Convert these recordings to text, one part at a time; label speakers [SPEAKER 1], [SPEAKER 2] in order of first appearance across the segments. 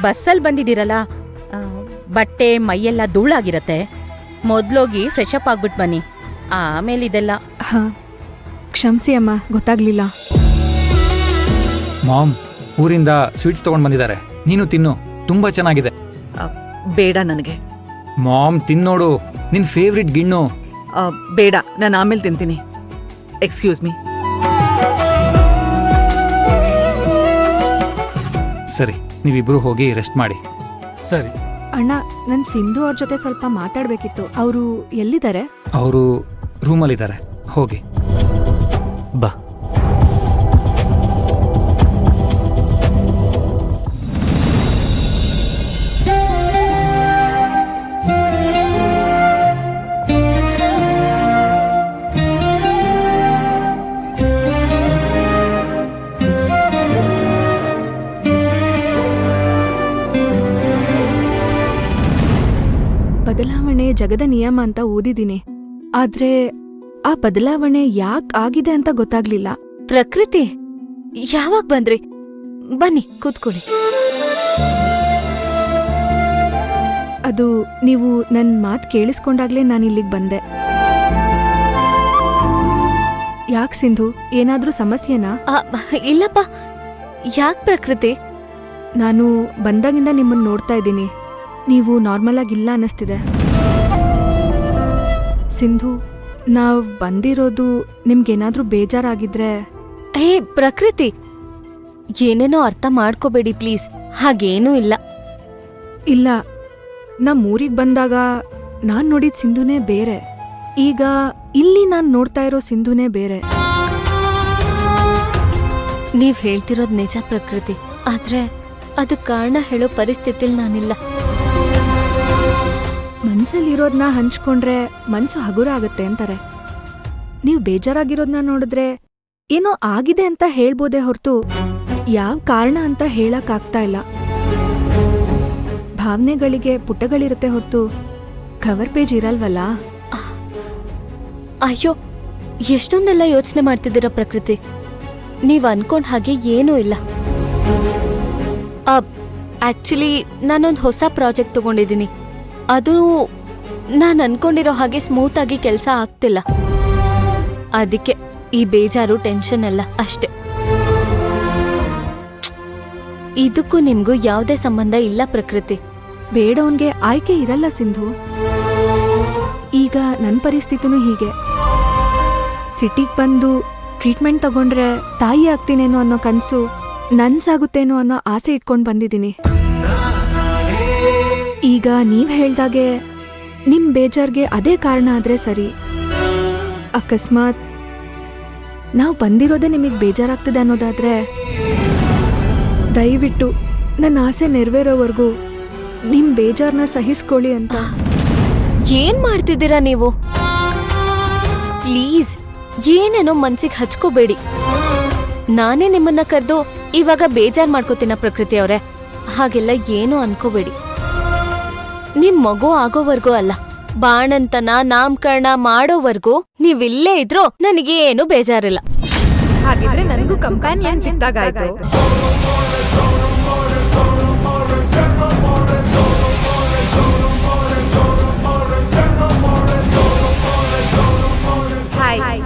[SPEAKER 1] ಬಸ್ಸಲ್ಲಿ ಬಂದಿದ್ದೀರಲ್ಲ, ಬಟ್ಟೆ ಮೈಯೆಲ್ಲ ಧೂಳಾಗಿರತ್ತೆ. ಮೊದ್ಲೋಗಿ ಫ್ರೆಶ್ ಅಪ್ ಆಗ್ಬಿಟ್ಟು ಬನ್ನಿ, ಆಮೇಲೆ ಇದೆಲ್ಲ.
[SPEAKER 2] ಹಾ, ಕ್ಷಮಿಸಿ ಅಮ್ಮ, ಗೊತ್ತಾಗ್ಲಿಲ್ಲ.
[SPEAKER 3] ಮಾಮ್, ಊರಿಂದ ಸ್ವೀಟ್ಸ್ ತಗೊಂಡ್ ಬಂದಿದ್ದಾರೆ, ನೀನು ತಿನ್ನು, ತುಂಬಾ ಚೆನ್ನಾಗಿದೆ.
[SPEAKER 4] ಬೇಡ ನನಗೆ.
[SPEAKER 3] ಮಾಮ್ ತಿನ್ನೋಡು, ನಿನ್ ಫೇವ್ರಿಟ್ ಗಿಣ್ಣು.
[SPEAKER 4] ಬೇಡ, ನಾನು ಆಮೇಲೆ ತಿಂತೀನಿ. Excuse me.
[SPEAKER 3] ಸರಿ, ನೀವಿಬ್ರು ಹೋಗಿ ರೆಸ್ಟ್ ಮಾಡಿ.
[SPEAKER 5] ಸರಿ
[SPEAKER 2] ಅಣ್ಣ, ನನ್ ಸಿಂಧು ಅವ್ರ ಜೊತೆ ಸ್ವಲ್ಪ ಮಾತಾಡ್ಬೇಕಿತ್ತು. ಅವರು ಎಲ್ಲಿದ್ದಾರೆ?
[SPEAKER 3] ಅವರು ರೂಮಲ್ಲಿದ್ದಾರೆ, ಹೋಗಿ.
[SPEAKER 5] ಬಾ.
[SPEAKER 2] ಬದಲಾವಣೆ ಜಗದ ನಿಯಮ ಅಂತ ಓದಿದ್ದೀನಿ, ಆದ್ರೆ ಆ ಬದಲಾವಣೆ ಯಾಕ್ ಆಗಿದೆ ಅಂತ ಗೊತ್ತಾಗ್ಲಿಲ್ಲ.
[SPEAKER 6] ಪ್ರಕೃತಿ, ಯಾವಾಗ ಬಂದ್ರಿ? ಬನ್ನಿ ಕೂತ್ಕೊಳ್ಳಿ.
[SPEAKER 2] ಅದು ನೀವು ನನ್ ಮಾತ್ ಕೇಳಿಸ್ಕೊಂಡಾಗ್ಲೇ ನಾನಿಲ್ಲಿಗ್ ಬಂದೆ. ಯಾಕ್ ಸಿಂಧು, ಏನಾದ್ರೂ ಸಮಸ್ಯೆನಾ?
[SPEAKER 6] ಇಲ್ಲಪ್ಪ. ಯಾಕ್ ಪ್ರಕೃತಿ?
[SPEAKER 2] ನಾನು ಬಂದಾಗಿಂದ ನಿಮ್ಮನ್ನ ನೋಡ್ತಾ ಇದ್ದೀನಿ, ನೀವು ನಾರ್ಮಲ್ ಆಗಿಲ್ಲ ಅನ್ನಿಸ್ತಿದೆ. ಸಿಂಧು, ನಾವ್ ಬಂದಿರೋದು ನಿಮ್ಗೇನಾದ್ರೂ ಬೇಜಾರಾಗಿದ್ರೆ?
[SPEAKER 6] ಹೇ ಪ್ರಕೃತಿ, ಏನೇನೋ ಅರ್ಥ ಮಾಡ್ಕೋಬೇಡಿ ಪ್ಲೀಸ್, ಹಾಗೇನೂ ಇಲ್ಲ.
[SPEAKER 2] ಇಲ್ಲ, ನಮ್ ಊರಿಗ್ ಬಂದಾಗ ನಾನ್ ನೋಡಿದ ಸಿಂಧುನೇ ಬೇರೆ, ಈಗ ಇಲ್ಲಿ ನಾನ್ ನೋಡ್ತಾ ಇರೋ ಸಿಂಧುನೇ ಬೇರೆ.
[SPEAKER 6] ನೀವ್ ಹೇಳ್ತಿರೋದ್ ನಿಜ ಪ್ರಕೃತಿ, ಆದ್ರೆ ಅದಕ್ ಕಾರಣ ಹೇಳೋ ಪರಿಸ್ಥಿತಿಲ್ ನಾನಿಲ್ಲ.
[SPEAKER 2] ಮನ್ಸಲ್ಲಿರೋದ್ನ ಹಂಚ್ಕೊಂಡ್ರೆ ಮನ್ಸು ಹಗುರ ಆಗತ್ತೆ ಅಂತಾರೆ. ನೀವ್ ಬೇಜಾರಾಗಿರೋದ್ನ ನೋಡಿದ್ರೆ ಏನೋ ಆಗಿದೆ ಅಂತ ಹೇಳ್ಬೋದೇ ಹೊರ್ತು ಯಾವ್ ಕಾರಣ ಅಂತ ಹೇಳಕ್ ಆಗ್ತಾ ಇಲ್ಲ. ಭಾವನೆಗಳಿಗೆ ಪುಟಗಳಿರುತ್ತೆ ಹೊರ್ತು ಕವರ್ ಪೇಜ್ ಇರಲ್ವಲ್ಲ.
[SPEAKER 6] ಅಯ್ಯೋ, ಎಷ್ಟೊಂದೆಲ್ಲ ಯೋಚನೆ ಮಾಡ್ತಿದ್ದೀರ ಪ್ರಕೃತಿ. ನೀವ್ ಅನ್ಕೊಂಡ್ ಹಾಗೆ ಏನೂ ಇಲ್ಲ. ಆಕ್ಚುಲಿ ನಾನೊಂದ್ ಹೊಸ ಪ್ರಾಜೆಕ್ಟ್ ತಗೊಂಡಿದ್ದೀನಿ. ಅದು ನಾನ್ ಅನ್ಕೊಂಡಿರೋ ಹಾಗೆ ಸ್ಮೂತ್ ಆಗಿ ಕೆಲ್ಸ ಆಗ್ತಿಲ್ಲ. ಅದಕ್ಕೆ ಈ ಬೇಜಾರು, ಟೆನ್ಷನ್ ಎಲ್ಲ ಅಷ್ಟೆ. ಇದಕ್ಕೂ ನಿಮ್ಗೂ ಯಾವುದೇ ಸಂಬಂಧ ಇಲ್ಲ ಪ್ರಕೃತಿ.
[SPEAKER 2] ಬೇಡವನ್ಗೆ ಆಯ್ಕೆ ಇರಲ್ಲ ಸಿಂಧು. ಈಗ ನನ್ ಪರಿಸ್ಥಿತಿನೂ ಹೀಗೆ. ಸಿಟಿಗ್ ಬಂದು ಟ್ರೀಟ್ಮೆಂಟ್ ತಗೊಂಡ್ರೆ ತಾಯಿ ಆಗ್ತೀನೇನೋ ಅನ್ನೋ ಕನ್ಸು ನನ್ಸಾಗುತ್ತೇನೋ ಅನ್ನೋ ಆಸೆ ಇಟ್ಕೊಂಡ್ ಬಂದಿದ್ದೀನಿ. ಈಗ ನೀವ್ ಹೇಳ್ದಾಗೆ ನಿಮ್ ಬೇಜಾರ್ಗೆ ಅದೇ ಕಾರಣ ಆದ್ರೆ ಸರಿ. ಅಕಸ್ಮಾತ್ ನಾವ್ ಬಂದಿರೋದೇ ನಿಮಗ್ ಬೇಜಾರಾಗ್ತದೆ ಅನ್ನೋದಾದ್ರೆ ದಯವಿಟ್ಟು ನನ್ನ ಆಸೆ ನೆರವೇರೋವರೆಗೂ ನಿಮ್ ಬೇಜಾರ್ನ ಸಹಿಸ್ಕೊಳ್ಳಿ ಅಂತ.
[SPEAKER 6] ಏನ್ ಮಾಡ್ತಿದ್ದೀರಾ ನೀವು? ಪ್ಲೀಸ್, ಏನೇನೋ ಮನ್ಸಿಗೆ ಹಚ್ಕೋಬೇಡಿ. ನಾನೇ ನಿಮ್ಮನ್ನ ಕರೆದು ಇವಾಗ ಬೇಜಾರ್ ಮಾಡ್ಕೋತೀನ ಪ್ರಕೃತಿ ಅವರೇ. ಹಾಗೆಲ್ಲ ಏನೂ ಅನ್ಕೋಬೇಡಿ. ನಿಮ್ ಮಗು ಆಗೋವರ್ಗೂ ಅಲ್ಲ, ಬಾಣಂತನ ನಾಮಕರಣ ಮಾಡೋವರ್ಗೂ ನೀವಿಲ್ಲೇ ಇದ್ರೂ ನನಗೇನು ಬೇಜಾರಿಲ್ಲ.
[SPEAKER 7] ಹಾಗಿದ್ರೆ ನನಗೂ ಕಂಪ್ಯಾನಿಯನ್ ಸಿಕ್ತಾಗಾಯ್ತು. Hi, I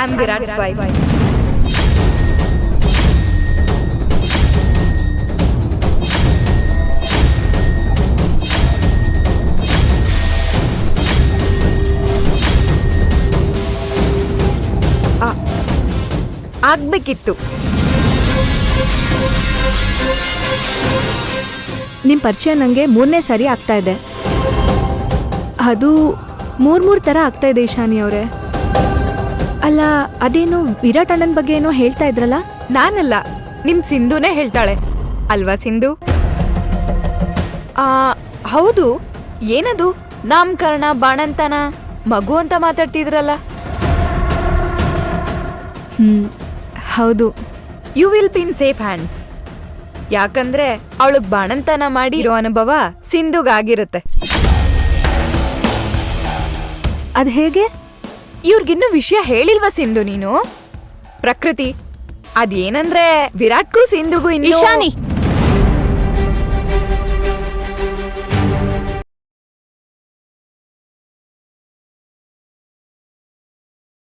[SPEAKER 7] am Virat's wife. ಆಗ್ಬೇಕಿತ್ತು.
[SPEAKER 2] ನಿಮ್ ಪರಿಚಯ ನಂಗೆ 3ನೇ ಸಾರಿ ಆಗ್ತಾ ಇದೆ. ಅದು ಮೂರ್ ತರ ಆಗ್ತಾ ಇದೆ ಈಶಾನಿ ಅವರೇ. ಅಲ್ಲ, ಅದೇನೋ ವಿರಾಟ್ ಅಣ್ಣನ್ ಬಗ್ಗೆ ಏನೋ ಹೇಳ್ತಾ ಇದ್ರಲ್ಲ?
[SPEAKER 7] ನಾನಲ್ಲ, ನಿಮ್ ಸಿಂಧುನೇ ಹೇಳ್ತಾಳೆ ಅಲ್ವಾ ಸಿಂಧು? ಹೌದು. ಏನದು ನಾಮಕರಣ, ಬಾಣಂತನ, ಮಗು ಅಂತ ಮಾತಾಡ್ತಿದ್ರಲ್ಲ?
[SPEAKER 2] ಹೌದು.
[SPEAKER 7] You will be in safe hands. ಯಾಕಂದ್ರೆ ಅವಳಗ್ ಬಾಣಂತನ ಮಾಡಿರೋ ಅನುಭವ ಸಿಂಧುಗಾಗಿರುತ್ತೆ.
[SPEAKER 2] ಅದ್ ಹೇಗೆ?
[SPEAKER 7] ಇವ್ರಿಗಿನ್ನೂ ವಿಷಯ ಹೇಳಿಲ್ವಾ ಸಿಂಧು ನೀನು? ಪ್ರಕೃತಿ, ಅದೇನಂದ್ರೆ ವಿರಾಟ್ಗೂ ಸಿಂಧುಗೂ ಇನ್ನು.
[SPEAKER 6] ಇಶಾನಿ,